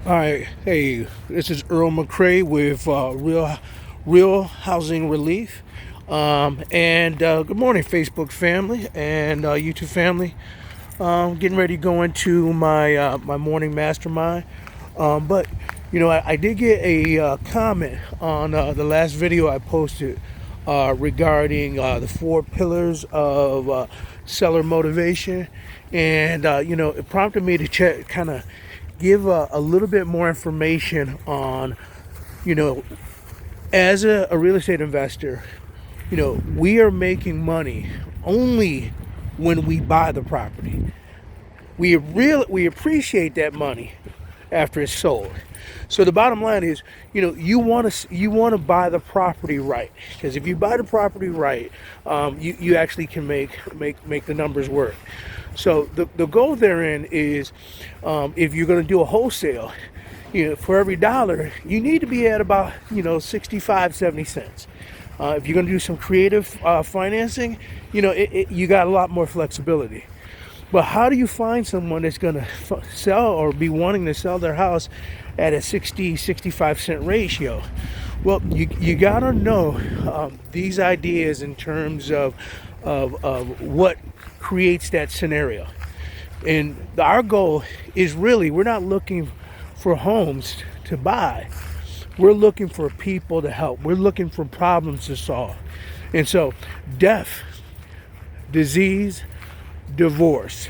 All right, hey, this is Earl McCray with Real Housing Relief, and good morning, Facebook family and YouTube family. Getting ready to go into my morning mastermind, but I did get a comment on the last video I posted regarding the 4 pillars of seller motivation, and it prompted me to check kind of give a little bit more information on, you know, as a real estate investor, we are making money only when we buy the property. We appreciate that money after it's sold. So the bottom line is, you want to buy the property right, because if you buy the property right, you actually can make the numbers work. So the goal therein is, if you're going to do a wholesale, for every dollar, you need to be at about 65, 70 cents. If you're going to do some creative financing, you got a lot more flexibility. But how do you find someone that's going to sell or be wanting to sell their house at a 60, 65 cent ratio? Well, you got to know these ideas in terms of what creates that scenario. And our goal is really, we're not looking for homes to buy. We're looking for people to help. We're looking for problems to solve. And so, death, disease, divorce.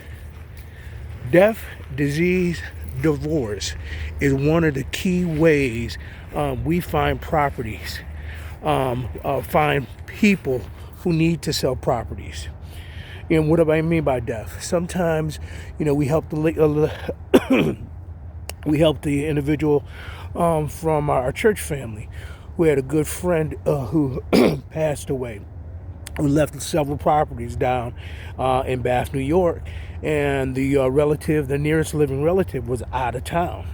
Death, disease, divorce is one of the key ways we find properties, find people who need to sell properties. And what do I mean by death? Sometimes, we help we help the individual from our church family. We had a good friend who passed away. We left several properties down in Bath, New York, and the nearest living relative, was out of town.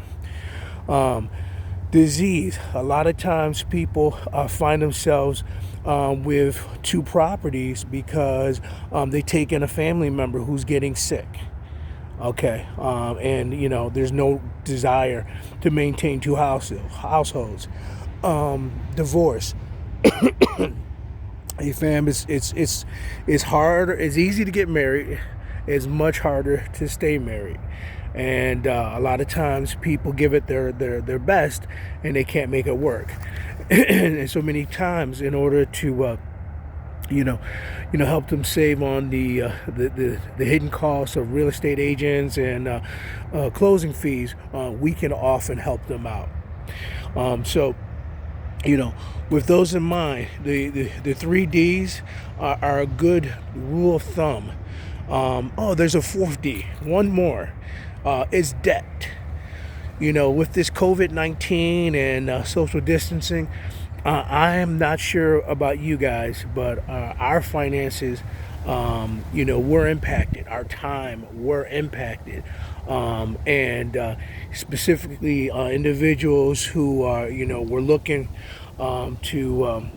Disease. A lot of times people find themselves with 2 properties because they take in a family member who's getting sick. Okay, and there's no desire to maintain 2 households. Divorce. Hey fam, it's hard. It's easy to get married. It's much harder to stay married, and a lot of times people give it their best, and they can't make it work. And so many times, in order to help them save on the hidden costs of real estate agents and closing fees, we can often help them out. So with those in mind, the 3 Ds are a good rule of thumb. There's a 4th D, one more, is debt. With this COVID-19 and social distancing, I am not sure about you guys, but our finances, were impacted. Our time were impacted, and specifically individuals who are, were looking to,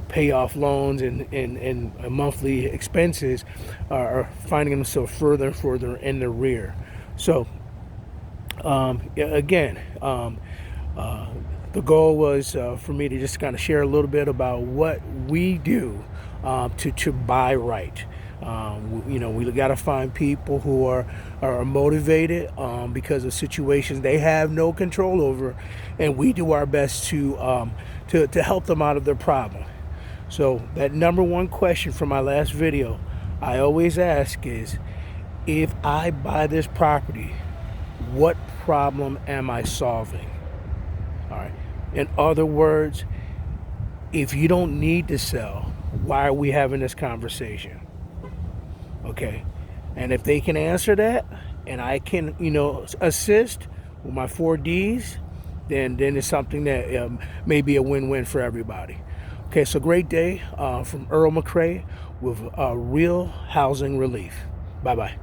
pay off loans and monthly expenses, are finding themselves further and further in the rear. So, again, the goal was for me to just kind of share a little bit about what we do to buy right. We got to find people who are motivated because of situations they have no control over, and we do our best to help them out of their problem. So that number one question from my last video, I always ask is, if I buy this property, what problem am I solving? All right. In other words, if you don't need to sell, why are we having this conversation? Okay. And if they can answer that, and I can, assist with my 4 Ds, then it's something that may be a win-win for everybody. Okay, so great day from Earl McCray with Real Housing Relief. Bye-bye.